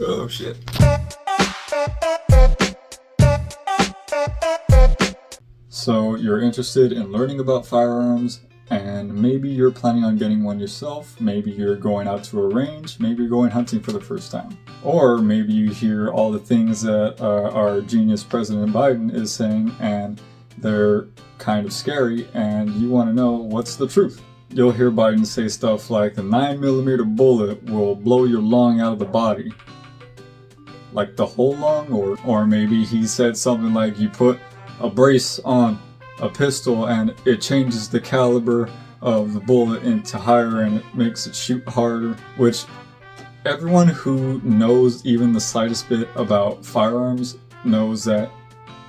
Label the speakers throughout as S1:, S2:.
S1: Oh shit. So you're interested in learning about firearms, and maybe you're planning on getting one yourself, maybe you're going out to a range, maybe you're going hunting for the first time. Or maybe you hear all the things that our genius President Biden is saying, and they're kind of scary, and you want to know what's the truth. You'll hear Biden say stuff like the 9mm bullet will blow your lung out of the body. Like the whole lung? Or maybe he said something like you put a brace on a pistol and it changes the caliber of the bullet into higher and it makes it shoot harder, which everyone who knows even the slightest bit about firearms knows that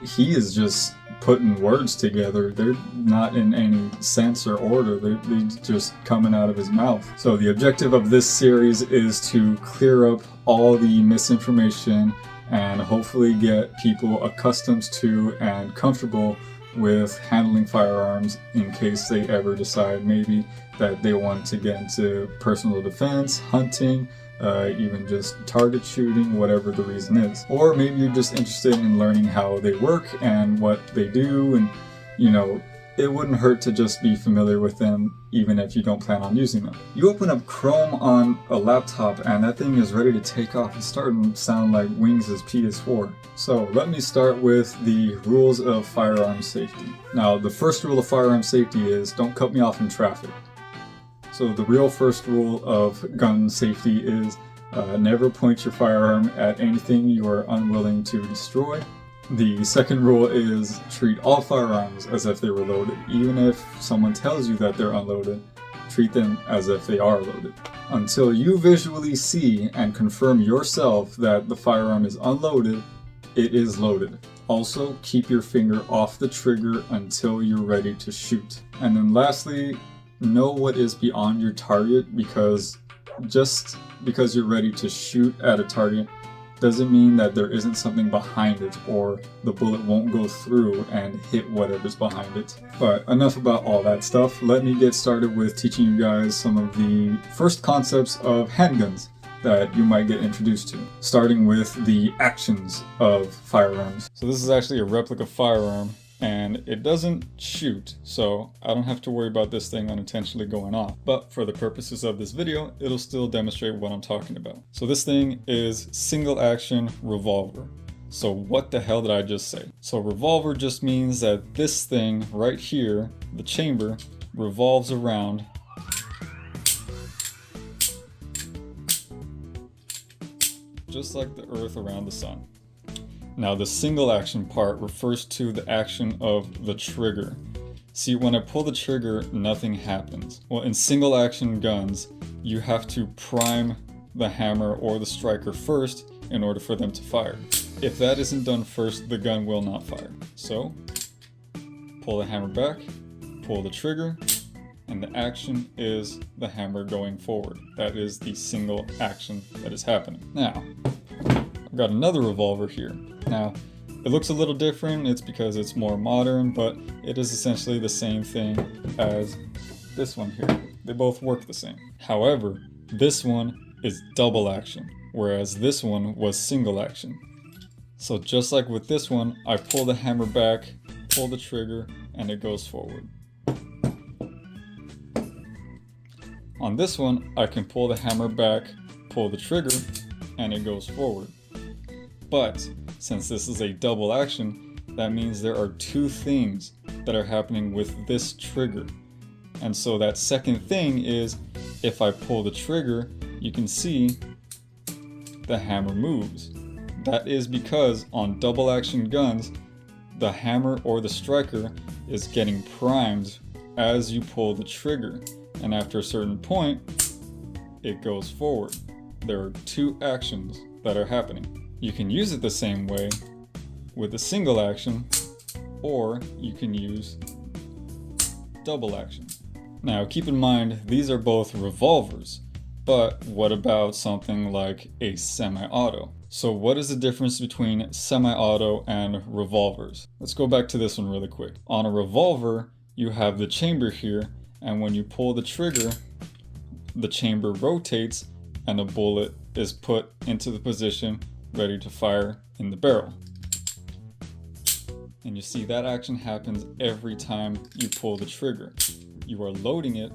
S1: he is just putting words together. They're not in any sense or order. They're just coming out of his mouth. So the objective of this series is to clear up all the misinformation and hopefully get people accustomed to and comfortable with handling firearms in case they ever decide maybe that they want to get into personal defense, hunting, even just target shooting, whatever the reason is. Or maybe you're just interested in learning how they work and what they do, and you know, it wouldn't hurt to just be familiar with them even if you don't plan on using them. You open up Chrome on a laptop and that thing is ready to take off. It's starting to sound like Wings' PS4. So let me start with the rules of firearm safety. Now, the first rule of firearm safety is don't cut me off in traffic. So the real first rule of gun safety is never point your firearm at anything you are unwilling to destroy. The second rule is treat all firearms as if they were loaded. Even if someone tells you that they're unloaded, treat them as if they are loaded. Until you visually see and confirm yourself that the firearm is unloaded, it is loaded. Also, keep your finger off the trigger until you're ready to shoot. And then lastly, know what is beyond your target, because just because you're ready to shoot at a target doesn't mean that there isn't something behind it or the bullet won't go through and hit whatever's behind it. But enough about all that stuff. Let me get started with teaching you guys some of the first concepts of handguns that you might get introduced to, starting with the actions of firearms. So this is actually a replica firearm, and it doesn't shoot, so I don't have to worry about this thing unintentionally going off. But for the purposes of this video, it'll still demonstrate what I'm talking about. So this thing is single action revolver. So what the hell did I just say? So revolver just means that this thing right here, the chamber, revolves around just like the earth around the sun. Now the single action part refers to the action of the trigger. See, when I pull the trigger, nothing happens. Well, in single action guns, you have to prime the hammer or the striker first in order for them to fire. If that isn't done first, the gun will not fire. So, pull the hammer back, pull the trigger, and the action is the hammer going forward. That is the single action that is happening. Now, I've got another revolver here. Now, it looks a little different, it's because it's more modern, but it is essentially the same thing as this one here. They both work the same. However, this one is double action, whereas this one was single action. So just like with this one, I pull the hammer back, pull the trigger, and it goes forward. On this one, I can pull the hammer back, pull the trigger, and it goes forward. But since this is a double action, that means there are two things that are happening with this trigger. And so that second thing is, if I pull the trigger, you can see the hammer moves. That is because on double action guns, the hammer or the striker is getting primed as you pull the trigger. And after a certain point, it goes forward. There are two actions that are happening. You can use it the same way with a single action, or you can use double action. Now keep in mind, these are both revolvers, but what about something like a semi-auto? So what is the difference between semi-auto and revolvers? Let's go back to this one really quick. On a revolver, you have the chamber here, and when you pull the trigger, the chamber rotates and a bullet is put into the position ready to fire in the barrel. And you see that action happens every time you pull the trigger. You are loading it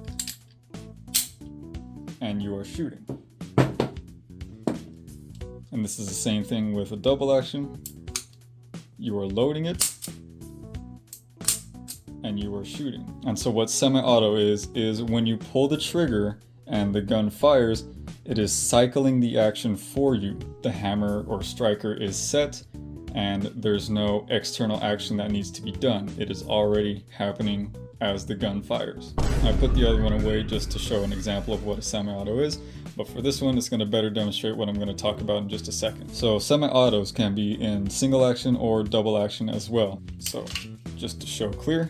S1: and you are shooting. And this is the same thing with a double action. You are loading it and you are shooting. And so what semi-auto is when you pull the trigger and the gun fires, it is cycling the action for you. The hammer or striker is set and there's no external action that needs to be done. It is already happening as the gun fires. I put the other one away just to show an example of what a semi-auto is, but for this one it's going to better demonstrate what I'm going to talk about in just a second. So semi-autos can be in single action or double action as well. So just to show clear,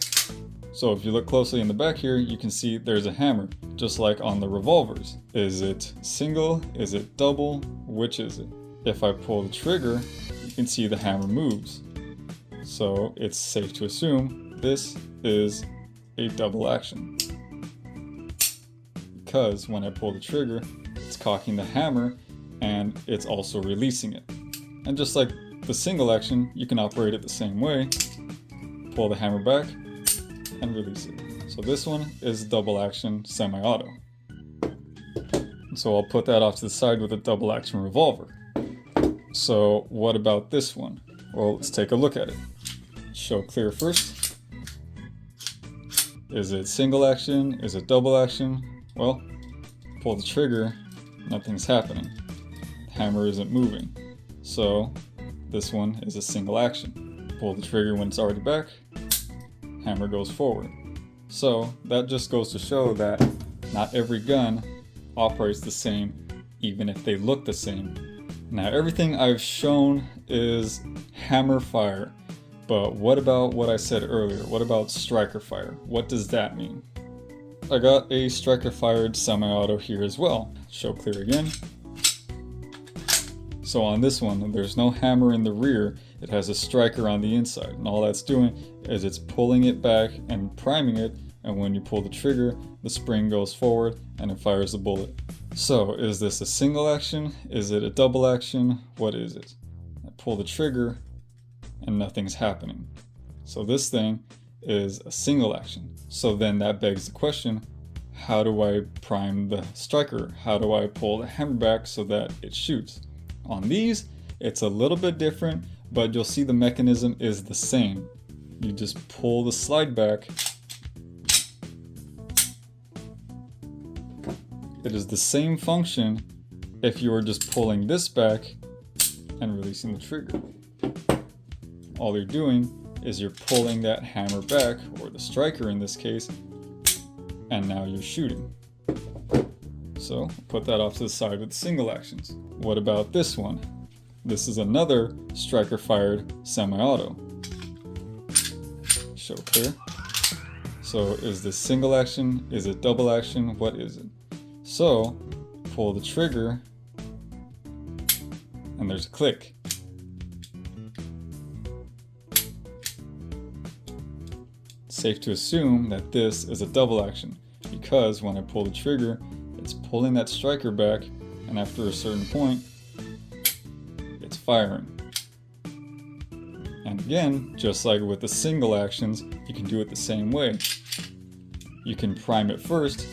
S1: so if you look closely in the back here, you can see there's a hammer, just like on the revolvers. Is it single? Is it double? Which is it? If I pull the trigger, you can see the hammer moves. So it's safe to assume this is a double action. Because when I pull the trigger, it's cocking the hammer and it's also releasing it. And just like the single action, you can operate it the same way. Pull the hammer back and release it. So this one is double action semi-auto. So I'll put that off to the side with a double action revolver. So what about this one? Well, let's take a look at it. Show clear first. Is it single action? Is it double action? Well, pull the trigger, nothing's happening. The hammer isn't moving. So this one is a single action. Pull the trigger when it's already back, hammer goes forward. So that just goes to show that not every gun operates the same, even if they look the same. Now everything I've shown is hammer fire, but what about what I said earlier? What about striker fire? What does that mean? I got a striker fired semi-auto here as well. Show clear again. So on this one, there's no hammer in the rear, it has a striker on the inside, and all that's doing is it's pulling it back and priming it, and when you pull the trigger, the spring goes forward and it fires the bullet. So is this a single action? Is it a double action? What is it? I pull the trigger and nothing's happening. So this thing is a single action. So then that begs the question, how do I prime the striker? How do I pull the hammer back so that it shoots? On these, it's a little bit different, but you'll see the mechanism is the same. You just pull the slide back. It is the same function if you are just pulling this back and releasing the trigger. All you're doing is you're pulling that hammer back, or the striker in this case, and now you're shooting. So put that off to the side with the single actions. What about this one? This is another striker fired semi-auto. Show clear. So is this single action? Is it double action? What is it? So pull the trigger and there's a click. Safe to assume that this is a double action, because when I pull the trigger, it's pulling that striker back, and after a certain point, it's firing. And again, just like with the single actions, you can do it the same way. You can prime it first,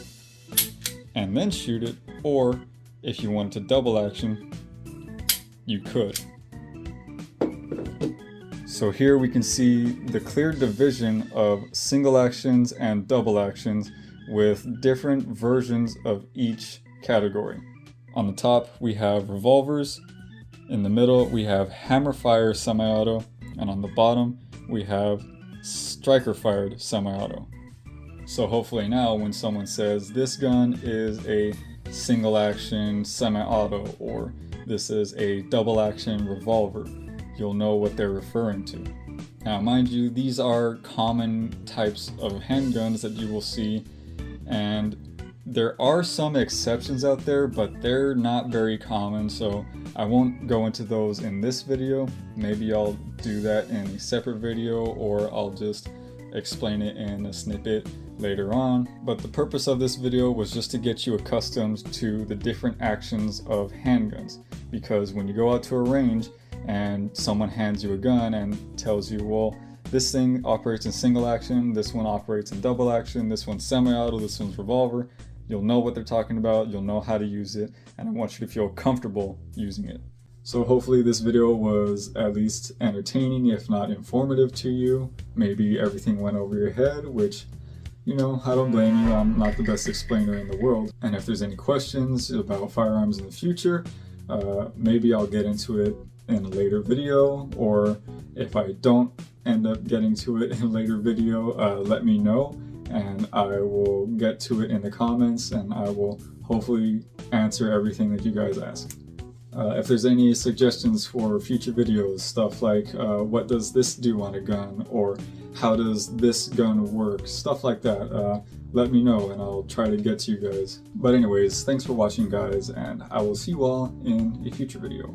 S1: and then shoot it, or if you want to double action, you could. So here we can see the clear division of single actions and double actions with different versions of each category. On the top we have revolvers, in the middle we have hammer fire semi-auto, and on the bottom we have striker fired semi-auto. So hopefully now when someone says this gun is a single action semi-auto or this is a double action revolver, you'll know what they're referring to. Now mind you, these are common types of handguns that you will see, and there are some exceptions out there, but they're not very common, so I won't go into those in this video. Maybe I'll do that in a separate video, or I'll just explain it in a snippet later on. But the purpose of this video was just to get you accustomed to the different actions of handguns, because when you go out to a range and someone hands you a gun and tells you, well, this thing operates in single action, this one operates in double action, this one's semi-auto, this one's revolver, you'll know what they're talking about, you'll know how to use it, and I want you to feel comfortable using it. So hopefully this video was at least entertaining, if not informative to you. Maybe everything went over your head, which, you know, I don't blame you. I'm not the best explainer in the world. And if there's any questions about firearms in the future, maybe I'll get into it in a later video, or if I don't end up getting to it in a later video, let me know and I will get to it in the comments, and I will hopefully answer everything that you guys ask. If there's any suggestions for future videos, stuff like what does this do on a gun, or how does this gun work, stuff like that, let me know and I'll try to get to you guys. But anyways, thanks for watching guys, and I will see you all in a future video.